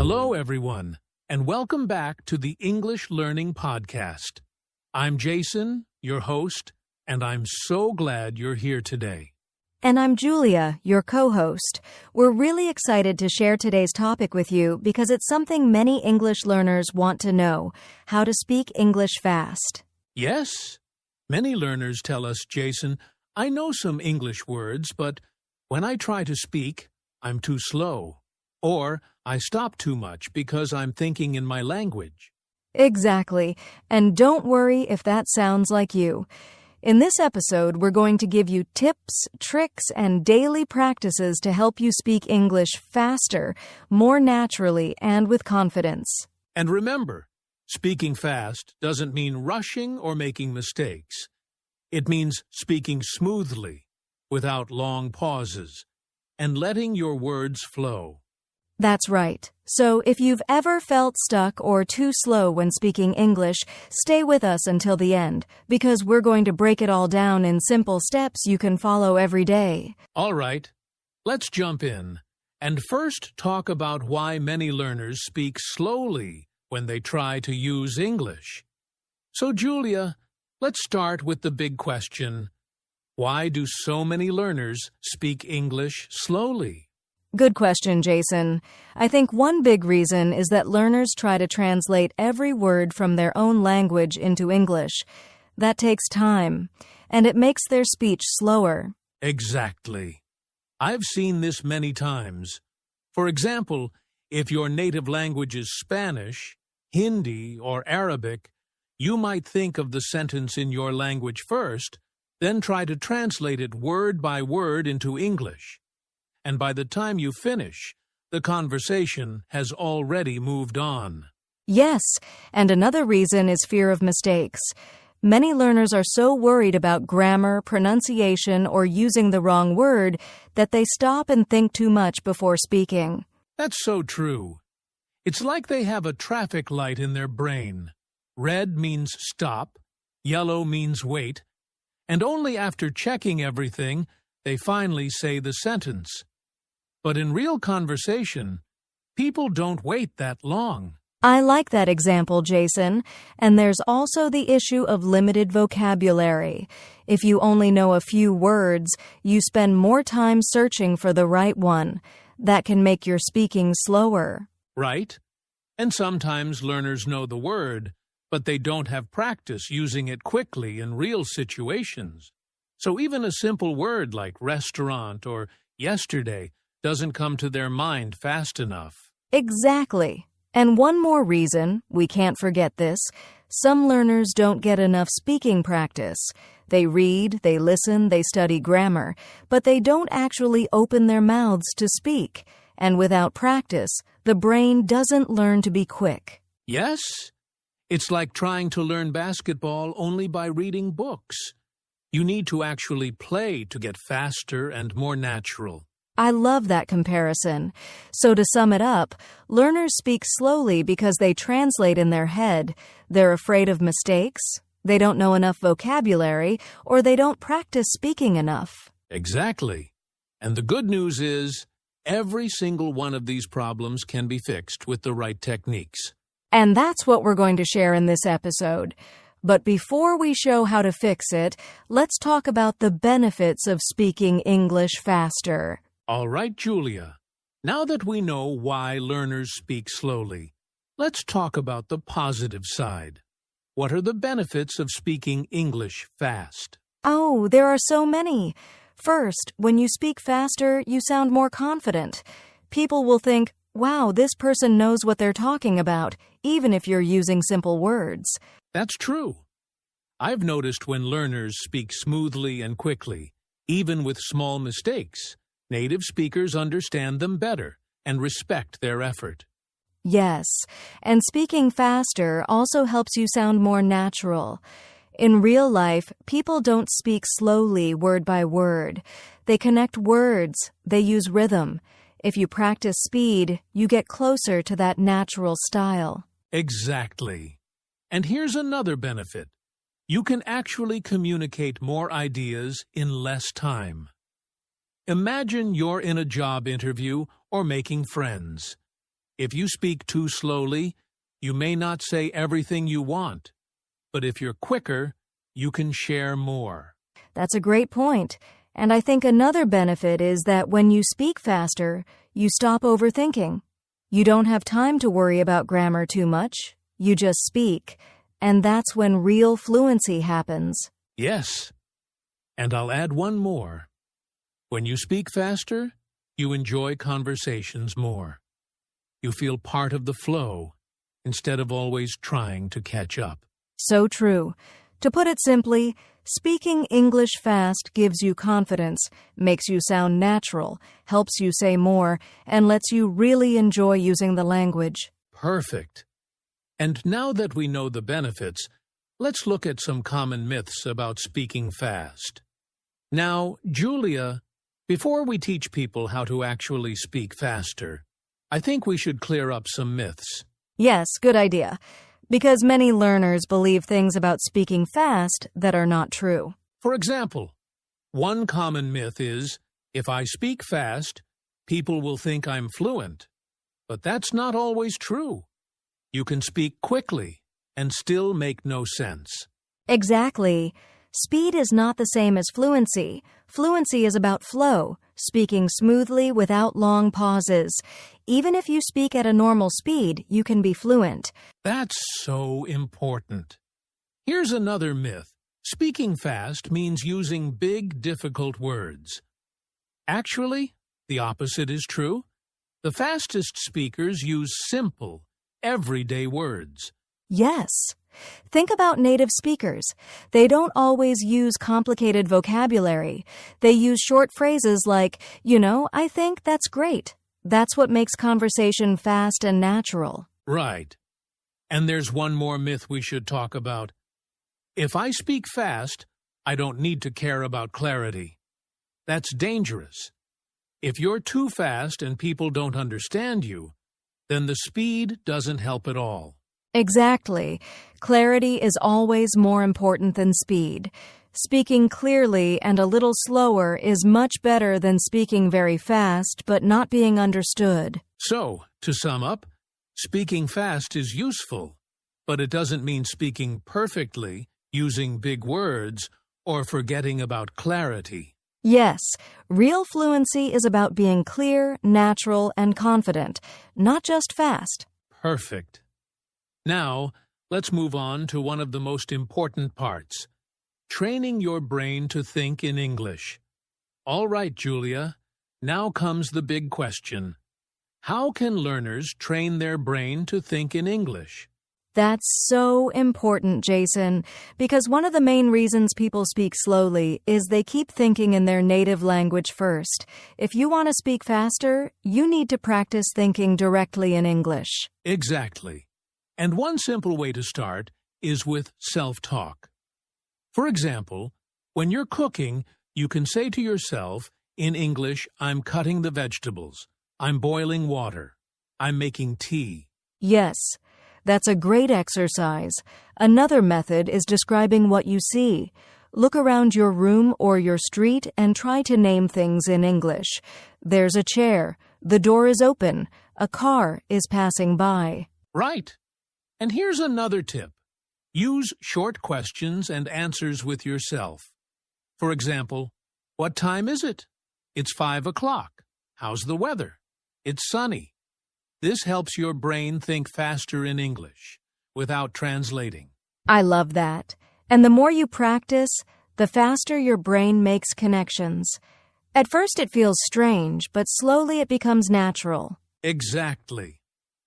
Hello, everyone, and welcome back to the English Learning Podcast. I'm Jason, your host, and I'm so glad you're here today. And I'm Julia, your co-host. We're really excited to share today's topic with you because it's something many English learners want to know: how to speak English fast. Yes, many learners tell us, Jason, I know some English words, but when I try to speak, I'm too slow. Or I stop too much because I'm thinking in my language. Exactly. And don't worry if that sounds like you. In this episode, we're going to give you tips, tricks, and daily practices to help you speak English faster, more naturally, and with confidence. And remember, speaking fast doesn't mean rushing or making mistakes. It means speaking smoothly, without long pauses, and letting your words flow. That's right. So if you've ever felt stuck or too slow when speaking English, stay with us until the end, because we're going to break it all down in simple steps you can follow every day. All right, let's jump in and first talk about why many learners speak slowly when they try to use English. So, Julia, let's start with the big question. Why do so many learners speak English slowly? Good question, Jason. I think one big reason is that learners try to translate every word from their own language into English. That takes time, and it makes their speech slower. Exactly. I've seen this many times. For example, if your native language is Spanish, Hindi, or Arabic, you might think of the sentence in your language first, then try to translate it word by word into English. And by the time you finish, the conversation has already moved on. Yes, and another reason is fear of mistakes. Many learners are so worried about grammar, pronunciation, or using the wrong word that they stop and think too much before speaking. That's so true. It's like they have a traffic light in their brain. Red means stop, yellow means wait, and only after checking everything, they finally say the sentence. But in real conversation, people don't wait that long. I like that example, Jason. And there's also the issue of limited vocabulary. If you only know a few words, you spend more time searching for the right one. That can make your speaking slower. Right? And sometimes learners know the word, but they don't have practice using it quickly in real situations. So even a simple word like restaurant or yesterday doesn't come to their mind fast enough. Exactly. And one more reason, we can't forget this, some learners don't get enough speaking practice. They read, they listen, they study grammar, but they don't actually open their mouths to speak. And without practice, the brain doesn't learn to be quick. Yes, it's like trying to learn basketball only by reading books. You need to actually play to get faster and more natural. I love that comparison. So to sum it up, learners speak slowly because they translate in their head. They're afraid of mistakes, they don't know enough vocabulary, or they don't practice speaking enough. Exactly. And the good news is, every single one of these problems can be fixed with the right techniques. And that's what we're going to share in this episode. But before we show how to fix it, let's talk about the benefits of speaking English faster. All right, Julia. Now that we know why learners speak slowly, let's talk about the positive side. What are the benefits of speaking English fast? Oh, there are so many. First, when you speak faster, you sound more confident. People will think, wow, this person knows what they're talking about, even if you're using simple words. That's true. I've noticed when learners speak smoothly and quickly, even with small mistakes, native speakers understand them better and respect their effort. Yes, and speaking faster also helps you sound more natural. In real life, people don't speak slowly word by word. They connect words, they use rhythm. If you practice speed, you get closer to that natural style. Exactly. And here's another benefit. You can actually communicate more ideas in less time. Imagine you're in a job interview or making friends. If you speak too slowly, you may not say everything you want. But if you're quicker, you can share more. That's a great point. And I think another benefit is that when you speak faster, you stop overthinking. You don't have time to worry about grammar too much. You just speak. And that's when real fluency happens. Yes. And I'll add one more. When you speak faster, you enjoy conversations more. You feel part of the flow instead of always trying to catch up. So true. To put it simply, speaking English fast gives you confidence, makes you sound natural, helps you say more, and lets you really enjoy using the language. Perfect. And now that we know the benefits, let's look at some common myths about speaking fast. Now, Julia, before we teach people how to actually speak faster, I think we should clear up some myths. Yes, good idea. Because many learners believe things about speaking fast that are not true. For example, one common myth is, if I speak fast, people will think I'm fluent. But that's not always true. You can speak quickly and still make no sense. Exactly. Speed is not the same as fluency. Fluency is about flow, speaking smoothly without long pauses. Even if you speak at a normal speed, you can be fluent. That's so important. Here's another myth. Speaking fast means using big, difficult words. Actually, the opposite is true. The fastest speakers use simple, everyday words. Yes. Think about native speakers. They don't always use complicated vocabulary. They use short phrases like, I think that's great. That's what makes conversation fast and natural. Right. And there's one more myth we should talk about. If I speak fast, I don't need to care about clarity. That's dangerous. If you're too fast and people don't understand you, then the speed doesn't help at all. Exactly. Clarity is always more important than speed. Speaking clearly and a little slower is much better than speaking very fast but not being understood. So, to sum up, speaking fast is useful, but it doesn't mean speaking perfectly, using big words, or forgetting about clarity. Yes, real fluency is about being clear, natural, and confident, not just fast. Perfect. Now, let's move on to one of the most important parts, training your brain to think in English. All right, Julia, now comes the big question. How can learners train their brain to think in English? That's so important, Jason, because one of the main reasons people speak slowly is they keep thinking in their native language first. If you want to speak faster, you need to practice thinking directly in English. Exactly. And one simple way to start is with self-talk. For example, when you're cooking, you can say to yourself, in English, I'm cutting the vegetables, I'm boiling water, I'm making tea. Yes, that's a great exercise. Another method is describing what you see. Look around your room or your street and try to name things in English. There's a chair, the door is open, a car is passing by. Right. And here's another tip. Use short questions and answers with yourself. For example, what time is it? It's 5 o'clock. How's the weather? It's sunny. This helps your brain think faster in English, without translating. I love that. And the more you practice, the faster your brain makes connections. At first it feels strange, but slowly it becomes natural. Exactly.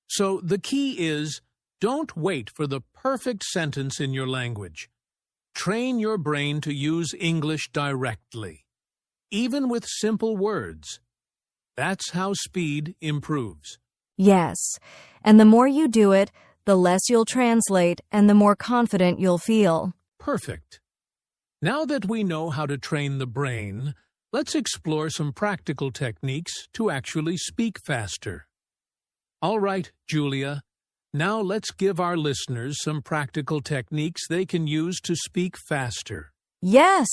So the key is, don't wait for the perfect sentence in your language. Train your brain to use English directly, even with simple words. That's how speed improves. Yes, and the more you do it, the less you'll translate and the more confident you'll feel. Perfect. Now that we know how to train the brain, let's explore some practical techniques to actually speak faster. All right, Julia. Now let's give our listeners some practical techniques they can use to speak faster. Yes!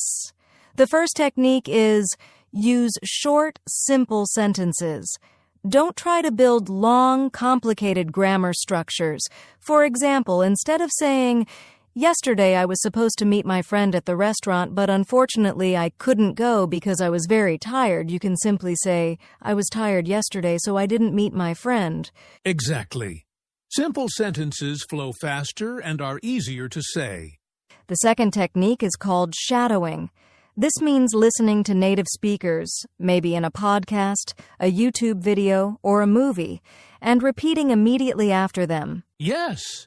The first technique is use short, simple sentences. Don't try to build long, complicated grammar structures. For example, instead of saying, "Yesterday I was supposed to meet my friend at the restaurant, but unfortunately I couldn't go because I was very tired," you can simply say, "I was tired yesterday, so I didn't meet my friend." Exactly. Simple sentences flow faster and are easier to say. The second technique is called shadowing. This means listening to native speakers, maybe in a podcast, a YouTube video, or a movie, and repeating immediately after them. Yes.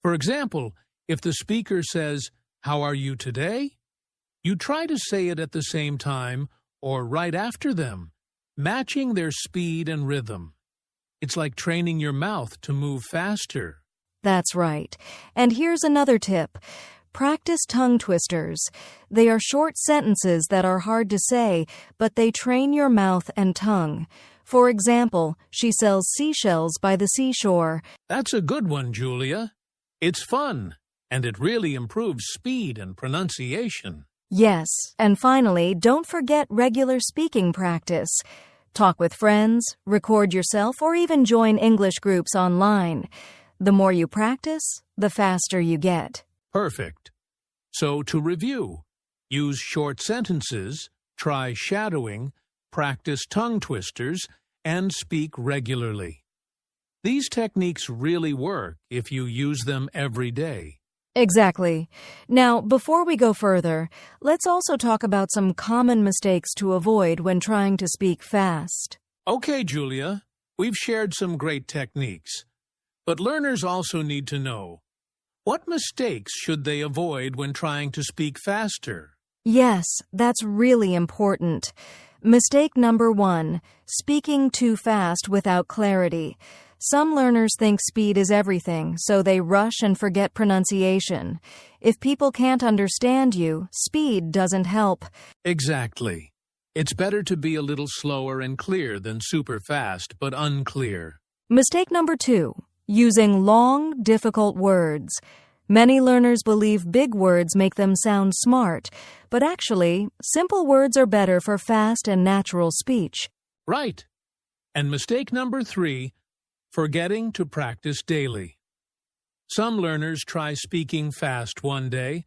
For example, if the speaker says, "How are you today?" you try to say it at the same time or right after them, matching their speed and rhythm. It's like training your mouth to move faster. That's right. And here's another tip. Practice tongue twisters. They are short sentences that are hard to say, but they train your mouth and tongue. For example, she sells seashells by the seashore. That's a good one, Julia. It's fun, and it really improves speed and pronunciation. Yes, and finally, don't forget regular speaking practice. Talk with friends, record yourself, or even join English groups online. The more you practice, the faster you get. Perfect. So to review, use short sentences, try shadowing, practice tongue twisters, and speak regularly. These techniques really work if you use them every day. Exactly. Now, before we go further, let's also talk about some common mistakes to avoid when trying to speak fast. Okay, Julia, we've shared some great techniques, but learners also need to know, what mistakes should they avoid when trying to speak faster? Yes, that's really important. Mistake number 1, speaking too fast without clarity. Some learners think speed is everything, so they rush and forget pronunciation. If people can't understand you, speed doesn't help. Exactly. It's better to be a little slower and clear than super fast but unclear. Mistake number 2, using long, difficult words. Many learners believe big words make them sound smart, but actually, simple words are better for fast and natural speech. Right. And mistake number 3, forgetting to practice daily. Some learners try speaking fast one day,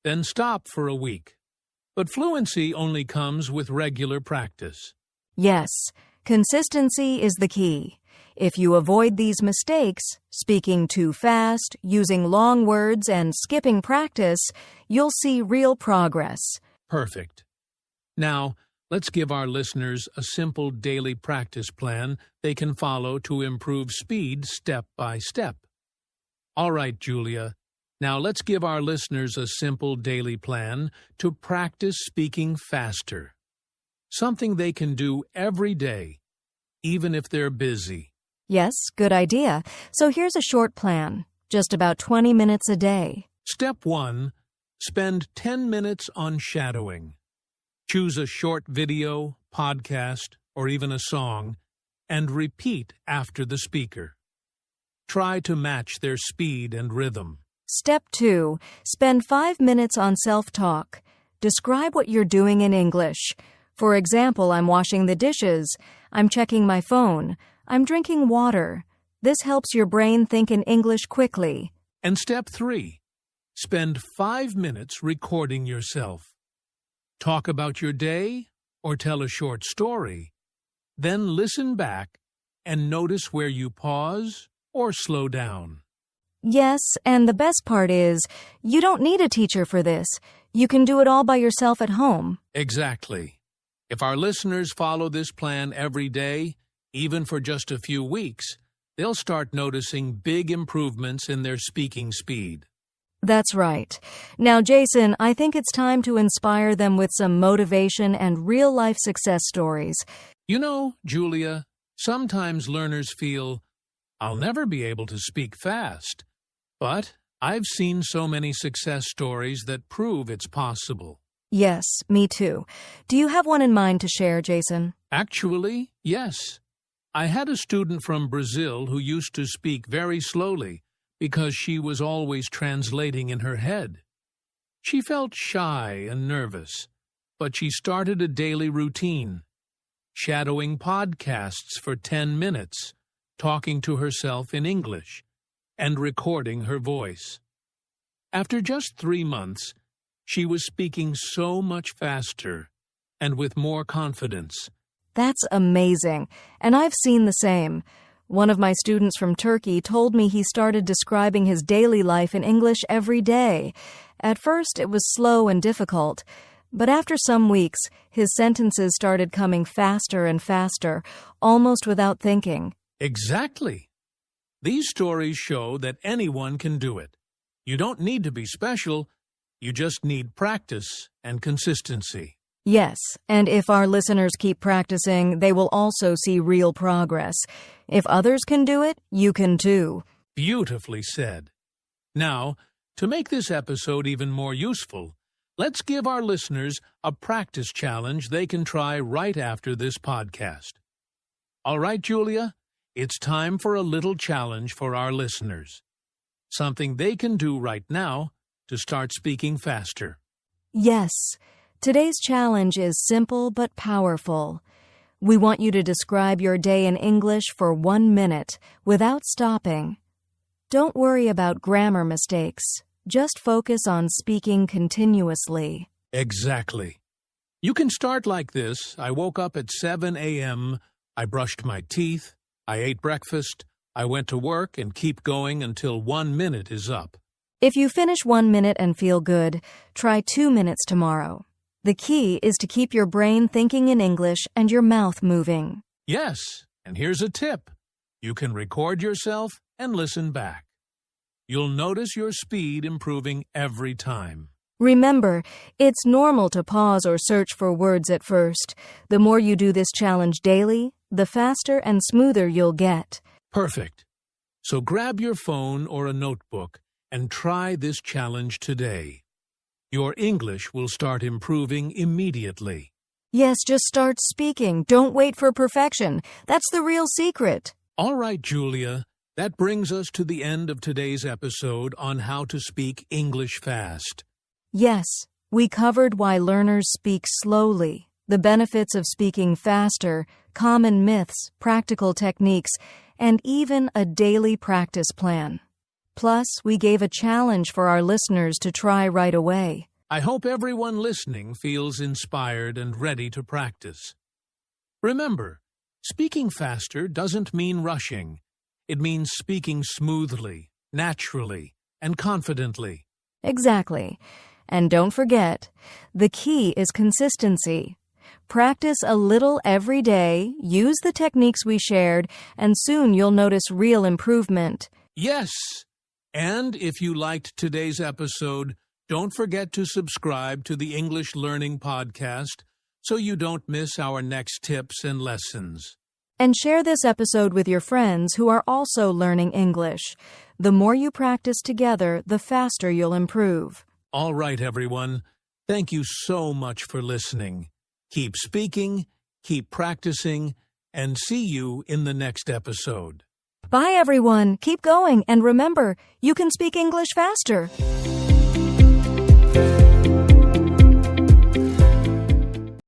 then stop for a week. But fluency only comes with regular practice. Yes, consistency is the key. If you avoid these mistakes, speaking too fast, using long words, and skipping practice, you'll see real progress. Perfect. Now, let's give our listeners a simple daily practice plan they can follow to improve speed step by step. All right, Julia. Now let's give our listeners a simple daily plan to practice speaking faster. Something they can do every day, even if they're busy. Yes, good idea. So here's a short plan, just about 20 minutes a day. Step 1. Spend 10 minutes on shadowing. Choose a short video, podcast, or even a song, and repeat after the speaker. Try to match their speed and rhythm. Step 2. Spend 5 minutes on self-talk. Describe what you're doing in English. For example, I'm washing the dishes. I'm checking my phone. I'm drinking water. This helps your brain think in English quickly. And step 3. Spend 5 minutes recording yourself. Talk about your day or tell a short story. Then listen back and notice where you pause or slow down. Yes, and the best part is, you don't need a teacher for this. You can do it all by yourself at home. Exactly. If our listeners follow this plan every day, even for just a few weeks, they'll start noticing big improvements in their speaking speed. That's right. Now, Jason, I think it's time to inspire them with some motivation and real-life success stories. You know, Julia, sometimes learners feel, "I'll never be able to speak fast." But I've seen so many success stories that prove it's possible. Yes, me too. Do you have one in mind to share, Jason? Actually, yes. I had a student from Brazil who used to speak very slowly because she was always translating in her head. She felt shy and nervous, but she started a daily routine. shadowing podcasts for 10 minutes, talking to herself in English, and recording her voice. After just 3 months, she was speaking so much faster and with more confidence. That's amazing, and I've seen the same. One of my students from Turkey told me he started describing his daily life in English every day. At first, it was slow and difficult, but after some weeks, his sentences started coming faster and faster, almost without thinking. Exactly. These stories show that anyone can do it. You don't need to be special, you just need practice and consistency. Yes, and if our listeners keep practicing, they will also see real progress. If others can do it, you can too. Beautifully said. Now, to make this episode even more useful, let's give our listeners a practice challenge they can try right after this podcast. All right, Julia, it's time for a little challenge for our listeners. Something they can do right now to start speaking faster. Yes. Today's challenge is simple but powerful. We want you to describe your day in English for 1 minute without stopping. Don't worry about grammar mistakes. Just focus on speaking continuously. Exactly. You can start like this. I woke up at 7 a.m., I brushed my teeth, I ate breakfast, I went to work, and keep going until 1 minute is up. If you finish 1 minute and feel good, try 2 minutes tomorrow. The key is to keep your brain thinking in English and your mouth moving. Yes, and here's a tip. You can record yourself and listen back. You'll notice your speed improving every time. Remember, it's normal to pause or search for words at first. The more you do this challenge daily, the faster and smoother you'll get. Perfect. So grab your phone or a notebook and try this challenge today. Your English will start improving immediately. Yes, just start speaking. Don't wait for perfection. That's the real secret. All right, Julia. That brings us to the end of today's episode on how to speak English fast. Yes, we covered why learners speak slowly, the benefits of speaking faster, common myths, practical techniques, and even a daily practice plan. Plus, we gave a challenge for our listeners to try right away. I hope everyone listening feels inspired and ready to practice. Remember, speaking faster doesn't mean rushing. It means speaking smoothly, naturally, and confidently. Exactly. And don't forget, the key is consistency. Practice a little every day, use the techniques we shared, and soon you'll notice real improvement. Yes! And if you liked today's episode, don't forget to subscribe to the English Learning Podcast so you don't miss our next tips and lessons. And share this episode with your friends who are also learning English. The more you practice together, the faster you'll improve. All right, everyone. Thank you so much for listening. Keep speaking, keep practicing, and see you in the next episode. Bye, everyone. Keep going, and remember, you can speak English faster.